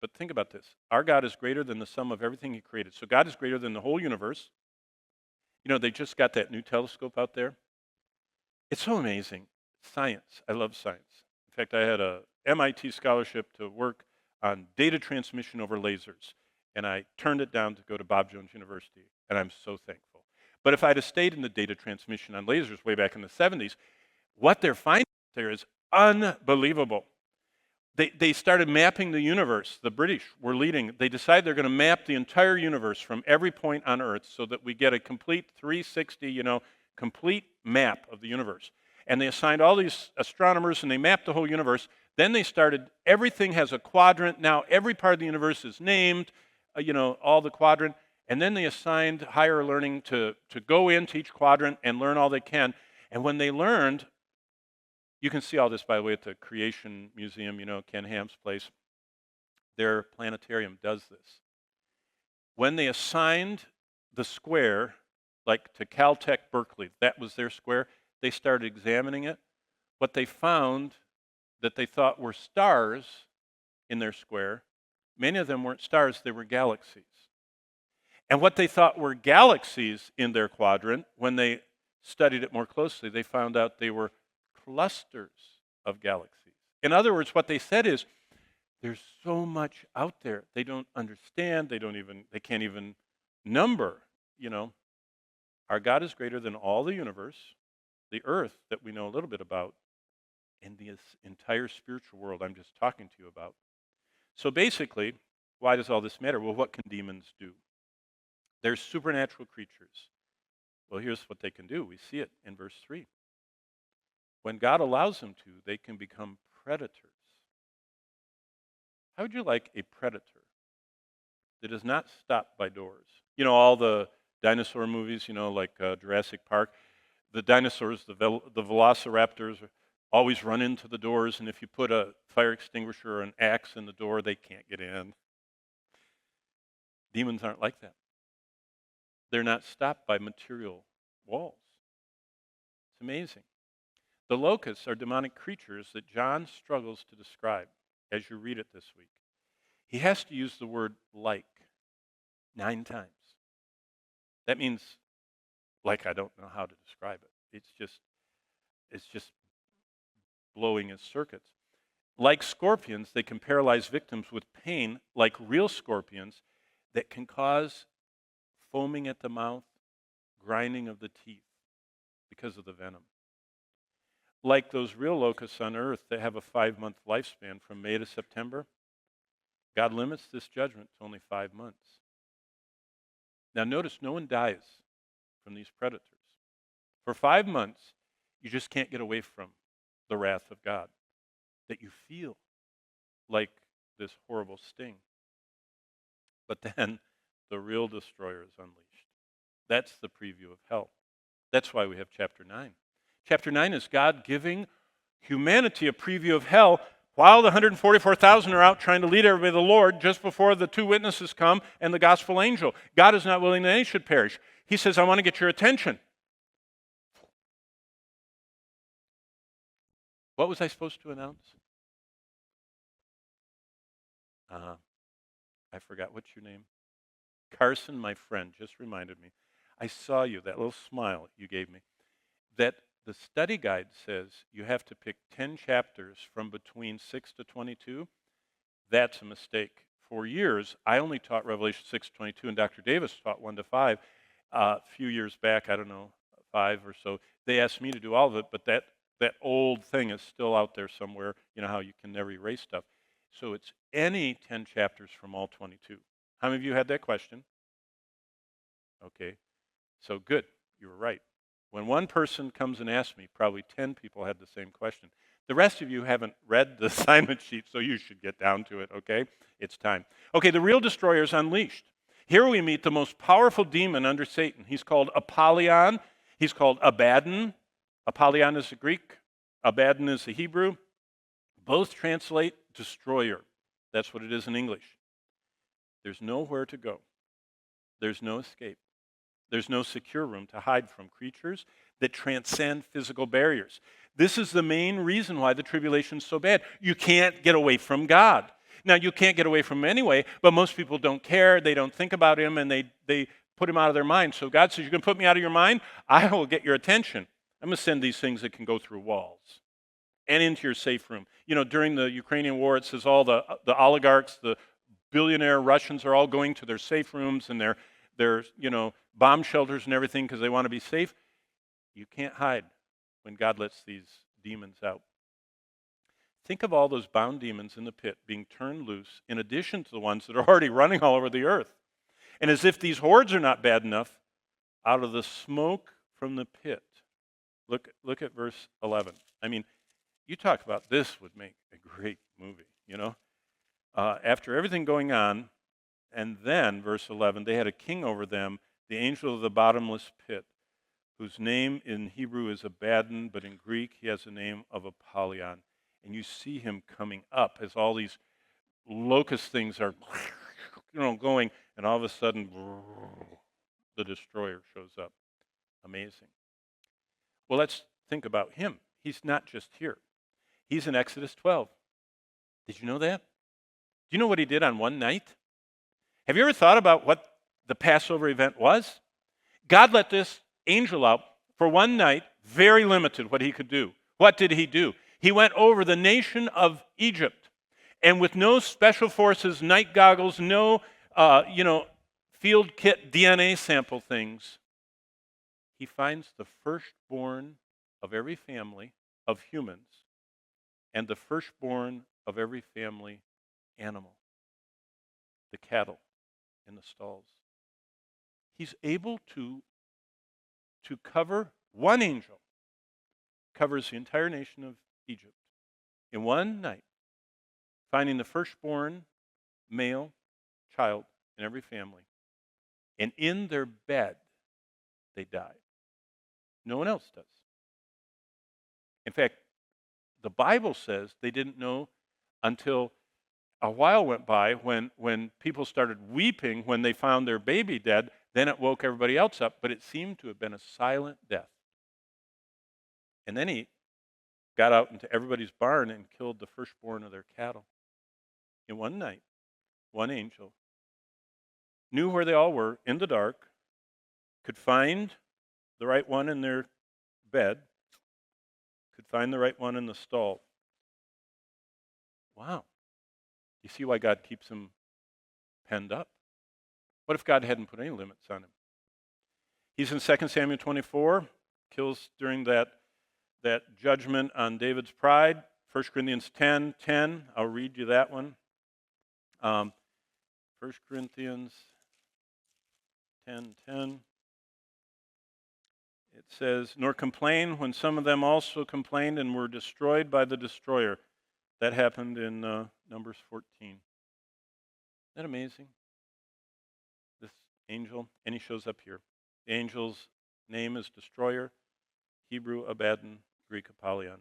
But think about this. Our God is greater than the sum of everything he created. So God is greater than the whole universe. You know, they just got that new telescope out there. It's so amazing. Science. I love science. In fact, I had a MIT scholarship to work on data transmission over lasers, and I turned it down to go to Bob Jones University, and I'm so thankful. But if I'd have stayed in the data transmission on lasers way back in the 70s, what they're finding there is unbelievable. They started mapping the universe. The British were leading. They decided they're going to map the entire universe from every point on Earth so that we get a complete 360, complete map of the universe. And they assigned all these astronomers and they mapped the whole universe. Then they started, everything has a quadrant. Now every part of the universe is named, all the quadrant. And then they assigned higher learning to go into each quadrant and learn all they can. And when they learned, you can see all this, by the way, at the Creation Museum, Ken Ham's place. Their planetarium does this. When they assigned the square, like to Caltech Berkeley, that was their square, they started examining it. What they found that they thought were stars in their square, many of them weren't stars, they were galaxies. And what they thought were galaxies in their quadrant, when they studied it more closely, they found out they were clusters of galaxies. In other words, what they said is, there's so much out there. They don't understand, they can't even number, Our God is greater than all the universe, the earth that we know a little bit about, and this entire spiritual world I'm just talking to you about. So basically, why does all this matter? Well, what can demons do? They're supernatural creatures. Well, here's what they can do. We see it in verse 3. When God allows them to, they can become predators. How would you like a predator that is not stopped by doors? All the dinosaur movies, like Jurassic Park, the dinosaurs, the velociraptors always run into the doors, and if you put a fire extinguisher or an axe in the door, they can't get in. Demons aren't like that. They're not stopped by material walls. It's amazing. The locusts are demonic creatures that John struggles to describe as you read it this week. He has to use the word like 9 times. That means, like, I don't know how to describe it. It's just blowing his circuits. Like scorpions, they can paralyze victims with pain, like real scorpions that can cause foaming at the mouth, grinding of the teeth because of the venom. Like those real locusts on earth that have a 5-month lifespan from May to September, God limits this judgment to only 5 months. Now notice, no one dies from these predators. For 5 months, you just can't get away from the wrath of God, that you feel like this horrible sting. But then the real destroyer is unleashed. That's the preview of hell. That's why we have chapter 9. Chapter 9 is God giving humanity a preview of hell while the 144,000 are out trying to lead everybody to the Lord just before the 2 witnesses come and the gospel angel. God is not willing that any should perish. He says, I want to get your attention. What was I supposed to announce? I forgot. What's your name? Carson, my friend, just reminded me. I saw you, that little smile you gave me. That the study guide says you have to pick 10 chapters from between 6 to 22. That's a mistake. For years, I only taught Revelation 6 to 22, and Dr. Davis taught 1 to 5. A few years back, I don't know, 5 or so, they asked me to do all of it, but that old thing is still out there somewhere. You know how you can never erase stuff. So it's any 10 chapters from all 22. How many of you had that question? Okay, so good, you were right. When one person comes and asks me, probably 10 people had the same question. The rest of you haven't read the assignment sheet, so you should get down to it, okay? It's time. Okay, the real destroyer is unleashed. Here we meet the most powerful demon under Satan. He's called Apollyon. He's called Abaddon. Apollyon is the Greek. Abaddon is the Hebrew. Both translate destroyer. That's what it is in English. There's nowhere to go. There's no escape. There's no secure room to hide from creatures that transcend physical barriers. This is the main reason why the tribulation is so bad. You can't get away from God. Now, you can't get away from him anyway, but most people don't care. They don't think about him, and they put him out of their mind. So God says, you're going to put me out of your mind? I will get your attention. I'm going to send these things that can go through walls and into your safe room. You know, during the Ukrainian war, it says all the oligarchs, the billionaire Russians are all going to their safe rooms and their bomb shelters and everything because they want to be safe. You can't hide when God lets these demons out. Think of all those bound demons in the pit being turned loose in addition to the ones that are already running all over the earth. And as if these hordes are not bad enough, out of the smoke from the pit, look at verse 11. I mean, you talk about this would make a great movie, you know. After everything going on, and then, verse 11, they had a king over them, the angel of the bottomless pit, whose name in Hebrew is Abaddon, but in Greek he has the name of Apollyon. And you see him coming up as all these locust things are going, and all of a sudden, the destroyer shows up. Amazing. Well, let's think about him. He's not just here. He's in Exodus 12. Did you know that? Do you know what he did on one night? Have you ever thought about what the Passover event was? God let this angel out for one night, very limited what he could do. What did he do? He went over the nation of Egypt, and with no special forces, night goggles, no field kit DNA sample things, he finds the firstborn of every family of humans and the firstborn of every family animal, the cattle in the stalls. He's able to cover, one angel covers the entire nation of Egypt in one night, finding the firstborn male child in every family. And in their bed, they die. No one else does. In fact, the Bible says they didn't know until a while went by when people started weeping when they found their baby dead. Then it woke everybody else up, but it seemed to have been a silent death. And then he got out into everybody's barn and killed the firstborn of their cattle. In one night, one angel knew where they all were in the dark, could find the right one in their bed, could find the right one in the stall. Wow. You see why God keeps him penned up? What if God hadn't put any limits on him? He's in 2 Samuel 24, kills during that judgment on David's pride. 1 Corinthians 10:10, I'll read you that one. 1 Corinthians 10:10. It says, nor complain when some of them also complained and were destroyed by the destroyer. That happened in Numbers 14. Isn't that amazing? This angel, and he shows up here. The angel's name is Destroyer, Hebrew Abaddon, Greek Apollyon.